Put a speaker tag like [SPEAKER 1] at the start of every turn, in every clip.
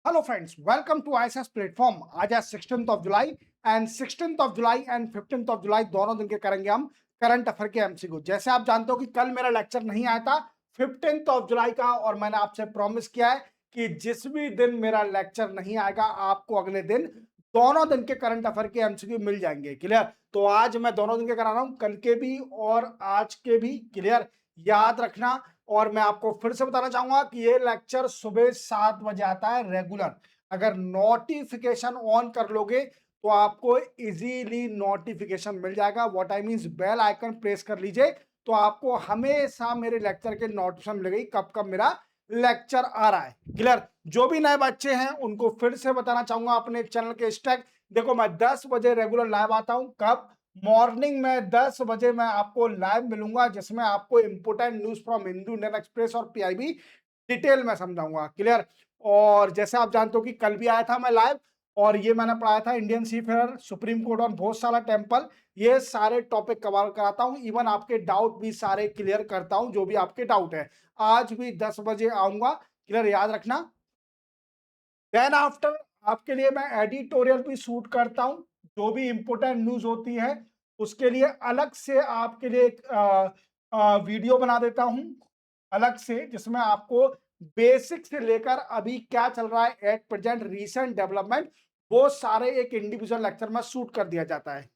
[SPEAKER 1] Hello friends, welcome to ISS platform. आज है 16th of July and 16th of July and 15th of July दोनों दिन के करेंगे हम करंट अफेयर के एमसीक्यू। जैसे आप जानते हो कि कल मेरा लेक्चर नहीं आया था 15th ऑफ जुलाई का, और मैंने आपसे प्रॉमिस किया है कि जिस भी दिन मेरा लेक्चर नहीं आएगा आपको अगले दिन दोनों दिन के करंट अफेयर के एमसीक्यू मिल जाएंगे। क्लियर? तो आज मैं दोनों दिन के करा रहा हूं, कल के भी और आज के भी। क्लियर? याद रखना। और मैं आपको फिर से बताना चाहूंगा कि ये लेक्चर सुबह 7 बजे आता है रेगुलर। अगर नोटिफिकेशन ऑन कर लोगे तो आपको इजीली नोटिफिकेशन मिल जाएगा। What I means, bell icon press कर लीजिए तो आपको हमेशा मेरे लेक्चर के नोटिफिकेशन मिलेगी कब कब मेरा लेक्चर आ रहा है। क्लियर? जो भी नए बच्चे हैं उनको फिर से बताना चाहूंगा अपने चैनल के स्टैक। देखो, मैं 10 बजे रेगुलर लाइव आता हूं। कब? मॉर्निंग में 10 बजे मैं आपको लाइव मिलूंगा, जिसमें आपको important news from Hindu, Indian express और पीआईबी डिटेल में समझाऊंगा। क्लियर? और जैसे आप जानते हो कि कल भी आया था मैं लाइव, और ये मैंने पढ़ाया था इंडियन सीफेयर, सुप्रीम कोर्ट और बहुत सारा टेम्पल। ये सारे टॉपिक कवर कराता हूं, इवन आपके डाउट भी सारे क्लियर करता हूं, जो भी आपके डाउट है। आज भी 10 बजे आऊंगा। क्लियर? याद रखना। देन आफ्टर आपके लिए मैं एडिटोरियल भी शूट करता हूं। जो भी इंपोर्टेंट न्यूज होती है उसके लिए अलग से आपके लिए एक वीडियो बना देता हूं अलग से, जिसमें आपको बेसिक से लेकर अभी क्या चल रहा है एट प्रेजेंट, रीसेंट डेवलपमेंट, वो सारे एक इंडिविजुअल लेक्चर में शूट कर दिया जाता है।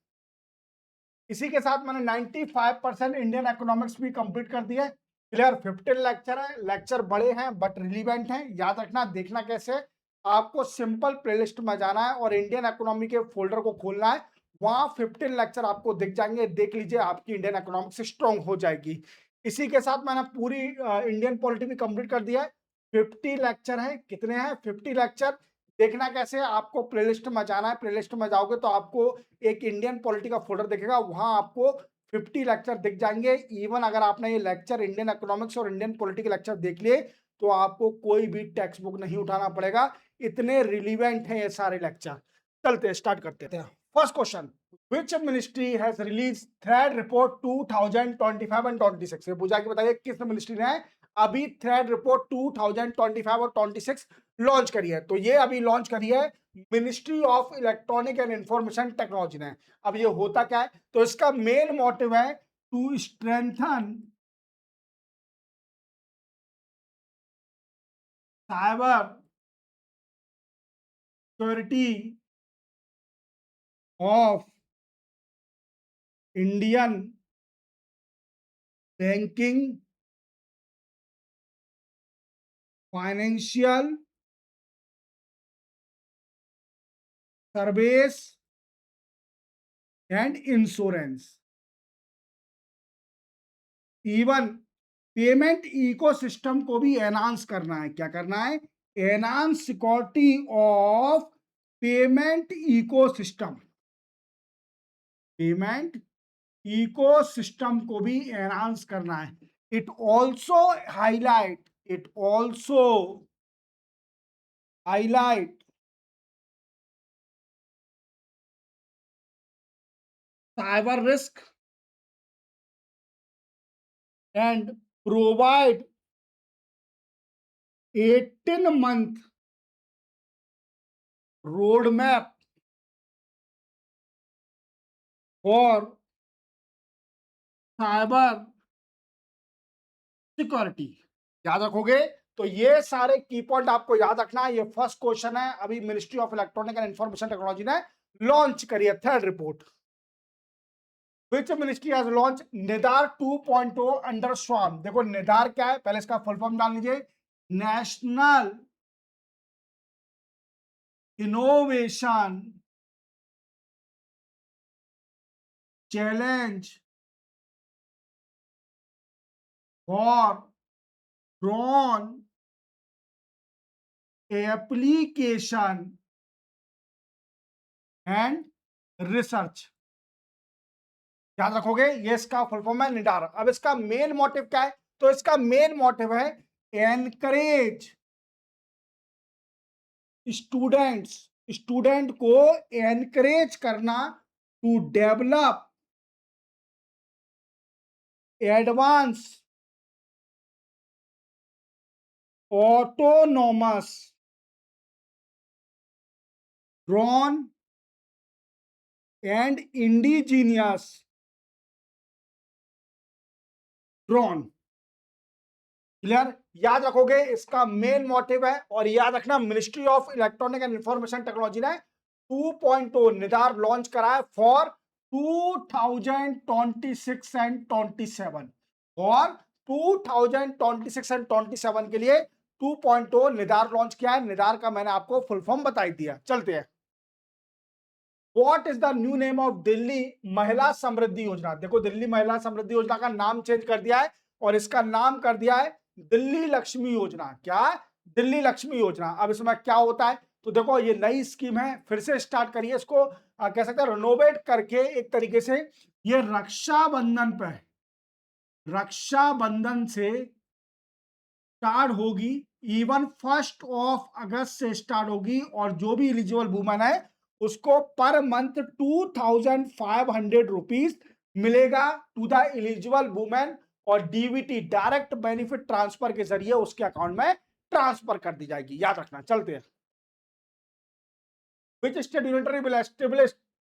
[SPEAKER 1] इसी के साथ मैंने 95% इंडियन इकोनॉमिक्स भी कंप्लीट कर दिया है। क्लियर? 15 लेक्चर है, लेक्चर बड़े हैं बट रिलीवेंट हैं। याद रखना। देखना कैसे? आपको सिंपल प्लेलिस्ट में जाना है और इंडियन इकोनॉमी के फोल्डर को खोलना है। वहां 15 लेक्चर आपको दिख जाएंगे, देख लीजिए, आपकी इंडियन इकोनॉमिक्स स्ट्रॉन्ग हो जाएगी। इसी के साथ मैंने पूरी इंडियन पॉलिटी भी कंप्लीट कर दिया है। 50 लेक्चर है। कितने हैं? 50 लेक्चर। देखना कैसे? आपको प्लेलिस्ट में जाना है। प्लेलिस्ट में जाओगे तो आपको एक इंडियन पॉलिटी का फोल्डर दिखेगा, वहां आपको 50 लेक्चर दिख जाएंगे। इवन अगर आपने ये लेक्चर इंडियन इकोनॉमिक्स और इंडियन पॉलिटी के लेक्चर देख लिए तो आपको कोई भी टेक्स्ट बुक नहीं उठाना पड़ेगा, इतने रिलीवेंट हैं ये सारे लेक्चर। चलते स्टार्ट करते हैं। First question, which ministry has release thread report 2025 and 26? ये पूछा कि बताइए किस मिनिस्ट्री ने अभी थ्रेड रिपोर्ट 2025 और 26 लॉन्च करी है। तो ये अभी लॉन्च करी है ministry of electronic and information technology ने। अब ये होता क्या है? तो इसका मेन मोटिव है to strengthen cyber security of Indian banking, financial service and insurance, even payment ecosystem को भी एनहांस करना है। क्या करना है? Enhance security of payment ecosystem. Payment ecosystem को भी एनहांस करना है। It also highlight, it also highlight cyber risk and provide 18 month road map for cyber security. याद रखोगे? तो ये सारे की पॉइंट आपको याद रखना है। ये फर्स्ट क्वेश्चन है, अभी ministry of electronic and information technology ने लॉन्च करी है third report. Which ministry has launch Nidar 2.0 under स्वाम? देखो निदार क्या है, पहले इसका फुल फॉर्म डाल लीजिए। National innovation challenge for drone application and research. याद रखोगे? ये इसका फुल फॉर्म है निडार। अब इसका मेन मोटिव क्या है? तो इसका मेन मोटिव है एनकरेज स्टूडेंट्स, स्टूडेंट को एनकरेज करना to develop advance autonomous drone and indigenous drone. Clear, याद रखोगे, इसका मेन मोटिव है। और याद रखना, ministry of electronic and information technology ने 2.0 निडार लॉन्च करा है फॉर 2026 एंड 27। और 2026 एंड 27 के लिए 2.0 निडार लॉन्च किया है। निडार का मैंने आपको फुल फॉर्म बता दिया। चलते हैं, what is the new name of Delhi महिला समृद्धि योजना। देखो, दिल्ली महिला समृद्धि योजना का नाम चेंज कर दिया है और इसका नाम कर दिया है दिल्ली लक्ष्मी योजना। क्या? दिल्ली लक्ष्मी योजना। अब इसमें क्या होता है, तो देखो ये नई स्कीम है, फिर से स्टार्ट करिए इसको, कह सकते हैं रिनोवेट करके एक तरीके से। ये रक्षाबंधन पे, रक्षाबंधन से स्टार्ट होगी, इवन 1 अगस्त से स्टार्ट होगी। और जो भी एलिजिबल वुमन है उसको पर मंथ 2500 रुपीज मिलेगा टू द एलिजिबल वुमेन। और डीबीटी, डायरेक्ट बेनिफिट ट्रांसफर के जरिए उसके अकाउंट में ट्रांसफर कर दी जाएगी। याद रखना। चलते हैं, which state unitary will establish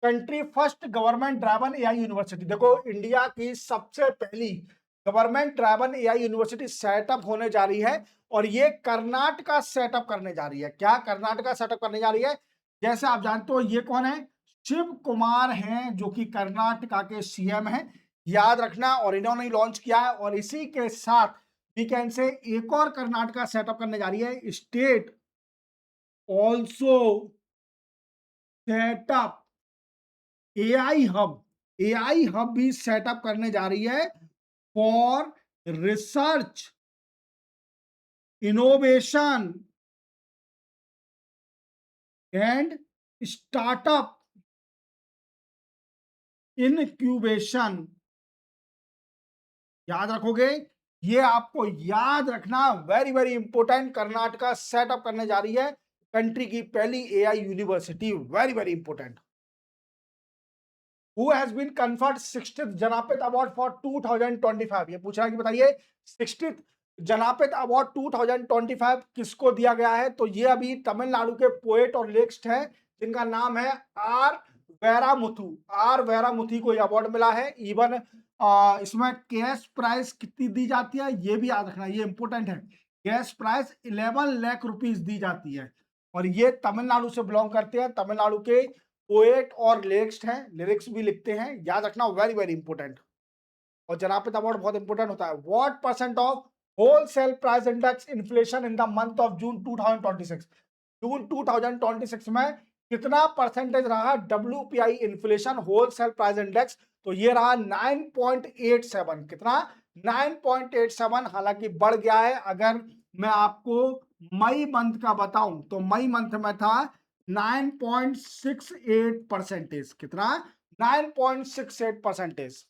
[SPEAKER 1] country first government driven AI university. देखो, इंडिया की सबसे पहली government driven AI university setup होने जा रही है। और ये कर्नाटका सेटअप करने जा रही है। क्या? कर्नाटका सेटअप करने जा रही है। जैसे आप जानते हो ये कौन है, शिव कुमार हैं, जो कि कर्नाटका के सीएम हैं। याद रखना, और इन्होंने लॉन्च किया है। और इसी के साथ वीकेंड से एक और कर्नाटका सेटअप करने जा रही है, state also setup AI hub. AI hub भी सेटअप करने जा रही है for research, innovation and startup incubation. याद रखोगे, ये आपको याद रखना, very very important. Karnataka setup करने जा रही है कंट्री की पहली AI university, very very important. Who has been conferred 60th Jnanpith award for 2025। ये पूछ रहा है कि बताइए 60th जनापित अवार्ड 2025 किसको दिया गया है। तो ये अभी तमिलनाडु के पोएट और लिरिक्स्ट हैं जिनका नाम है आर वैरामुथु। आर वैरामुथु को ये अवार्ड मिला है। इवन इसमें कैश प्राइस कितनी दी जाती है ये भी याद रखना, ये इंपोर्टेंट है। कैश प्राइस 11 लाख रुपीस दी जाती है। और ये तमिलनाडु से बिलोंग करते हैं, तमिलनाडु के पोएट और लिरिक्स हैं, लिरिक्स भी लिखते हैं। याद रखना, वेरी वेरी इंपोर्टेंट। और जनापित अवार्ड बहुत इंपोर्टेंट होता है। What percent of wholesale price index inflation in the month of June 2026। जून 2026 में कितना परसेंटेज रहा WPI inflation wholesale price index. तो ये रहा 9.87। कितना? 9.87। हालांकि बढ़ गया है। अगर मैं आपको मई मंथ का बताऊं तो मई मंथ में था 9.68 परसेंटेज। कितना? 9.68 percentage.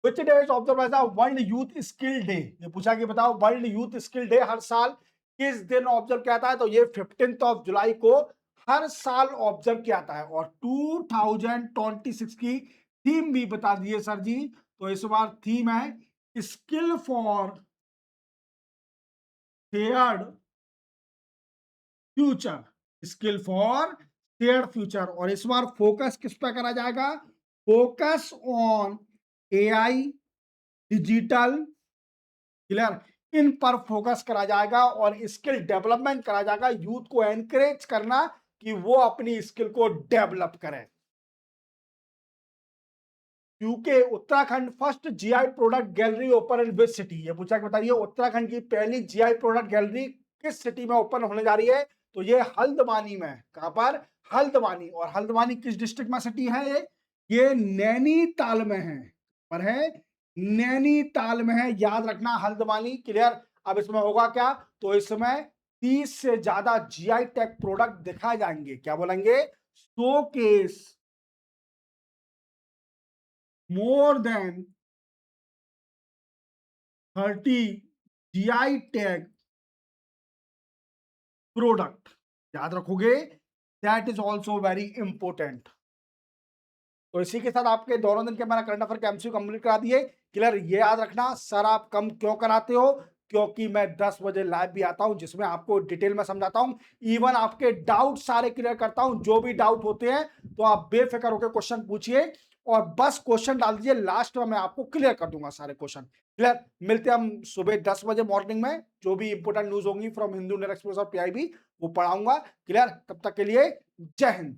[SPEAKER 1] Which day is observed as a world youth skill day. ये पूछा कि बताओ, वर्ल्ड यूथ स्किल डे हर साल किस दिन ऑब्जर्व किया जाता है। तो ये 15 जुलाई को हर साल ऑब्जर्व किया जाता है। और 2026 की थीम भी बता दिए सर जी। तो इस बार थीम है skill for shared future. Skill for shared future. और इस बार फोकस किस पर करा जाएगा? Focus on AI, digital, clear, इन पर फोकस करा जाएगा। और स्किल डेवलपमेंट करा जाएगा, यूथ को एनकरेज करना कि वो अपनी स्किल को डेवलप करें। UK Uttarakhand first GI product gallery open in which city. ये पूछा कि बताइए उत्तराखंड की पहली जीआई प्रोडक्ट गैलरी किस सिटी में ओपन होने जा रही है। तो ये हल्द्वानी में। कहां पर? हल्द्वानी। और हल्द्वानी किस डिस्ट्रिक्ट में सिटी है? ये नैनीताल में है। पर है नैनीताल में है। याद रखना, हल्द्वानी। क्लियर। अब इसमें होगा क्या, तो इसमें 30 से ज्यादा जीआई टैग प्रोडक्ट दिखाए जाएंगे। क्या बोलेंगे? Showcase more than 30 GI tag product. याद रखोगे, that is also very important. तो इसी के साथ आपके दोनों दिन के मैंने करंट अफेयर के एमसीक्यू कंप्लीट करा दिए। क्लियर। ये याद रखना, सर आप कम क्यों कराते हो? क्योंकि मैं 10 बजे लाइव भी आता हूं जिसमें आपको डिटेल में समझाता हूं, इवन आपके डाउट सारे क्लियर करता हूं। जो भी डाउट होते हैं तो आप बेफिक्र होकर क्वेश्चन पूछिए और बस क्वेश्चन डाल दीजिए, लास्ट में मैं आपको क्लियर कर दूंगा सारे क्वेश्चन। क्लियर? मिलते हैं हम सुबह 10 बजे मॉर्निंग में, जो भी इंपोर्टेंट न्यूज होंगी फ्रॉम हिंदू एक्सप्रेस और पीआईबी वो पढ़ाऊंगा। क्लियर? तब तक के लिए जय हिंद।